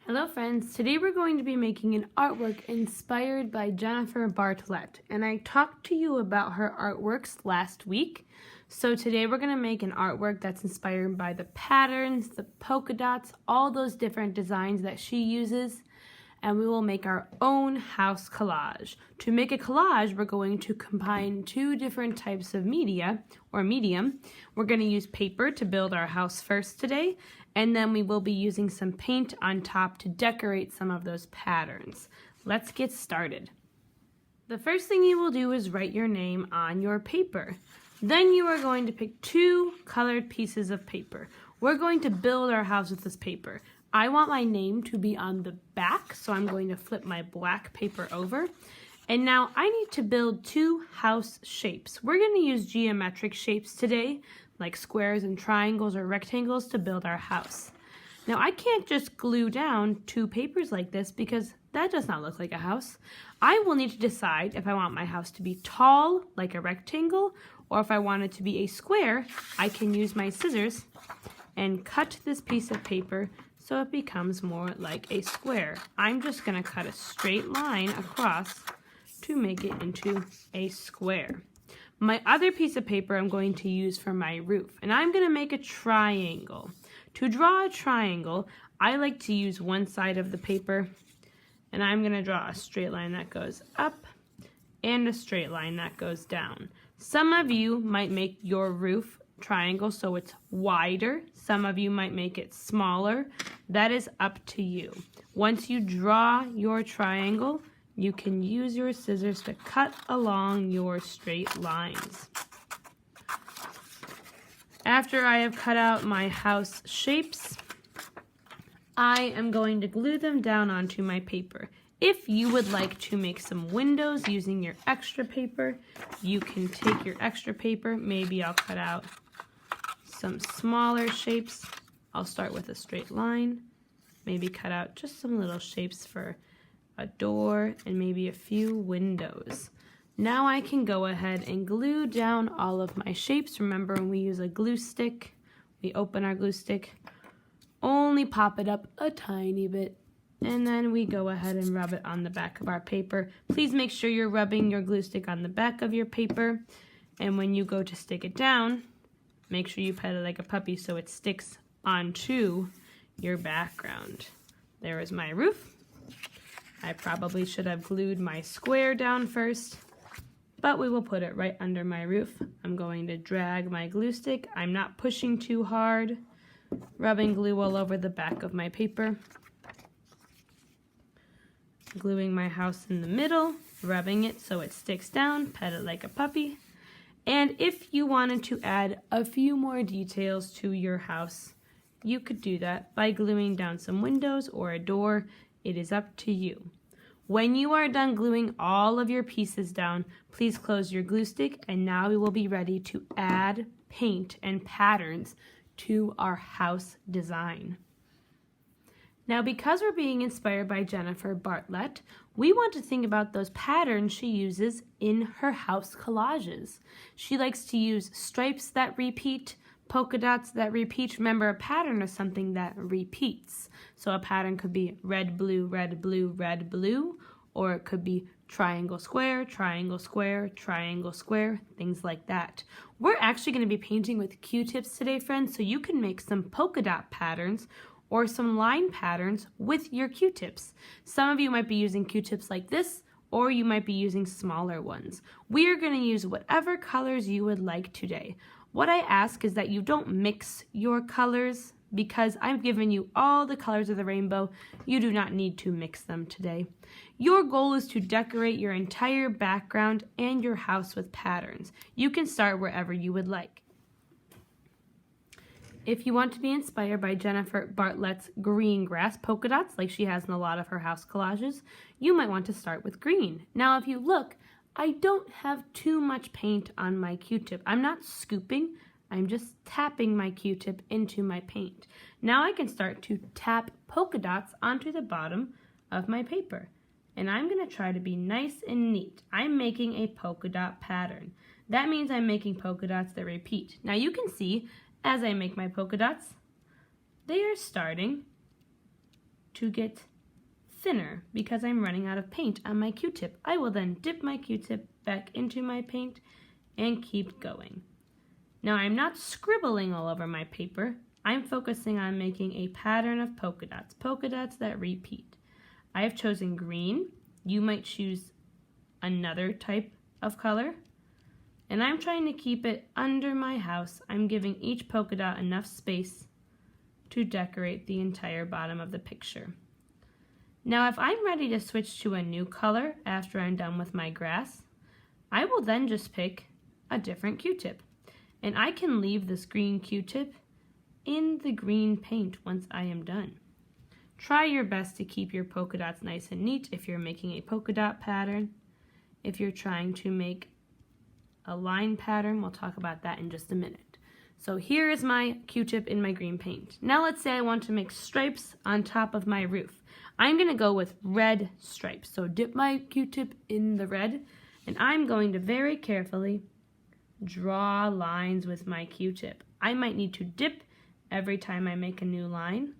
Hello friends, today we're going to be making an artwork inspired by Jennifer Bartlett, and I talked to you about her artworks last week. So today we're going to make an artwork that's inspired by the patterns, the polka dots, all those different designs that she uses, and we will make our own house collage. To make a collage, we're going to combine two different types of media or medium. We're going to use paper to build our house first today, and then we will be using some paint on top to decorate some of those patterns. Let's get started. The first thing you will do is write your name on your paper. Then you are going to pick two colored pieces of paper. We're going to build our house with this paper. I want my name to be on the back, so I'm going to flip my black paper over. And now I need to build two house shapes. We're going to use geometric shapes today, like squares and triangles or rectangles, to build our house. Now I can't just glue down two papers like this because that does not look like a house. I will need to decide if I want my house to be tall, like a rectangle, or if I want it to be a square. I can use my scissors and cut this piece of paper so it becomes more like a square. I'm just going to cut a straight line across to make it into a square. My other piece of paper I'm going to use for my roof, and I'm going to make a triangle. To draw a triangle, I like to use one side of the paper, and I'm going to draw a straight line that goes up and a straight line that goes down. Some of you might make your roof triangle so it's wider. Some of you might make it smaller. That is up to you. Once you draw your triangle, you can use your scissors to cut along your straight lines. After I have cut out my house shapes, I am going to glue them down onto my paper. If you would like to make some windows using your extra paper, you can take your extra paper. Maybe I'll cut out some smaller shapes. I'll start with a straight line. Maybe cut out just some little shapes for a door and maybe a few windows. Now I can go ahead and glue down all of my shapes. Remember, when we use a glue stick, we open our glue stick, only pop it up a tiny bit, and then we go ahead and rub it on the back of our paper. Please make sure you're rubbing your glue stick on the back of your paper, and when you go to stick it down, make sure you pet it like a puppy so it sticks onto your background. There is my roof. I probably should have glued my square down first, but we will put it right under my roof. I'm going to drag my glue stick. I'm not pushing too hard, rubbing glue all over the back of my paper. Gluing my house in the middle, rubbing it so it sticks down, pet it like a puppy. And if you wanted to add a few more details to your house, you could do that by gluing down some windows or a door. It is up to you. When you are done gluing all of your pieces down, please close your glue stick, and now we will be ready to add paint and patterns to our house design. Now, because we're being inspired by Jennifer Bartlett, we want to think about those patterns she uses in her house collages. She likes to use stripes that repeat, polka dots that repeat. Remember, a pattern is something that repeats. So a pattern could be red, blue, red, blue, red, blue, or it could be triangle, square, triangle, square, triangle, square, things like that. We're actually going to be painting with Q-tips today, friends, so you can make some polka dot patterns or some line patterns with your Q-tips. Some of you might be using Q-tips like this, or you might be using smaller ones. We are going to use whatever colors you would like today. What I ask is that you don't mix your colors, because I've given you all the colors of the rainbow. You do not need to mix them today. Your goal is to decorate your entire background and your house with patterns. You can start wherever you would like. If you want to be inspired by Jennifer Bartlett's green grass polka dots, like she has in a lot of her house collages, you might want to start with green. Now, if you look, I don't have too much paint on my Q-tip. I'm not scooping, I'm just tapping my Q-tip into my paint. Now I can start to tap polka dots onto the bottom of my paper. And I'm going to try to be nice and neat. I'm making a polka dot pattern. That means I'm making polka dots that repeat. Now you can see, as I make my polka dots, they are starting to get thinner because I'm running out of paint on my Q-tip. I will then dip my Q-tip back into my paint and keep going. Now I'm not scribbling all over my paper. I'm focusing on making a pattern of polka dots that repeat. I have chosen green. You might choose another type of color. And I'm trying to keep it under my house. I'm giving each polka dot enough space to decorate the entire bottom of the picture. Now if I'm ready to switch to a new color after I'm done with my grass, I will then just pick a different Q-tip. And I can leave this green Q-tip in the green paint once I am done. Try your best to keep your polka dots nice and neat if you're making a polka dot pattern. If you're trying to make a line pattern, we'll talk about that in just a minute. So here is my Q-tip in my green paint. Now let's say I want to make stripes on top of my roof. I'm going to go with red stripes. So dip my Q-tip in the red, and I'm going to very carefully draw lines with my Q-tip. I might need to dip every time I make a new line,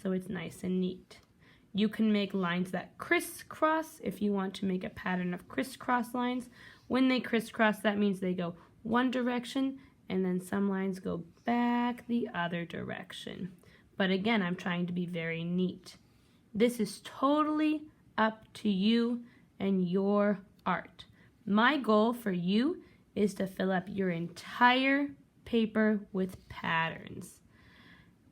so it's nice and neat. You can make lines that crisscross if you want to make a pattern of crisscross lines. When they crisscross, that means they go one direction, and then some lines go back the other direction. But again, I'm trying to be very neat. This is totally up to you and your art. My goal for you is to fill up your entire paper with patterns.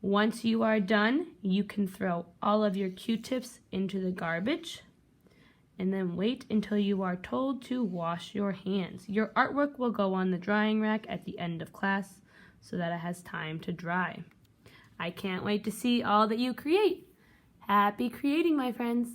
Once you are done, you can throw all of your Q-tips into the garbage and then wait until you are told to wash your hands. Your artwork will go on the drying rack at the end of class so that it has time to dry. I can't wait to see all that you create. Happy creating, my friends!